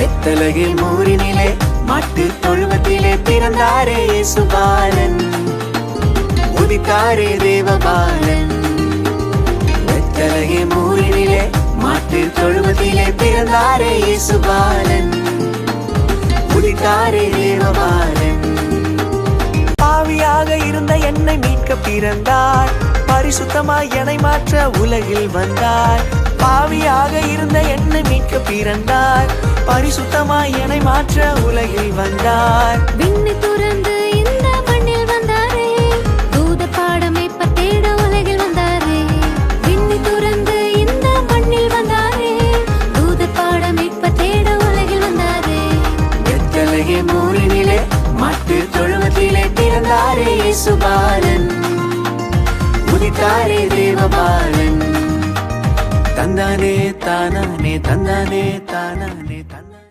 வெத்தலகை மூரினிலே மாட்டு தொழுவத்திலே பிறந்தாரே இயேசுபாலன், உதித்தாரே தேவபாலன். வெத்தலகை மூரினிலே மாட்டு தொழுவத்திலே பிறந்தாரே இயேசுபாலன், உதித்தாரே தேவபாலன். பாவியாக இருந்த என்னை மீட்க பிறந்தார், பரிசுத்தமாய் என்னை மாற்ற உலகில் வந்தார். பாவியாக இருந்த என்னை மீட்க பிறந்தார், பரிசுத்தமாய் என்னை மாற்ற உலகில் வந்தார். விண்ணை துறந்து இந்த மண்ணில் வந்தாரே, தூத பாடமை பத்தேட உலகில் வந்தாரே. விண்ணை துறந்து இந்த மண்ணில் வந்தாரே, தூத பாடமை பத்தேட உலகில் வந்தாரே. வெத்தலகை மூரினிலே மாட்டு தொழுவத்திலே பிறந்தாரே இயேசுபாலன், உதித்தாரே தேவபாலன். தந்தானே தானானே தந்தானே தானானே தந்தானே.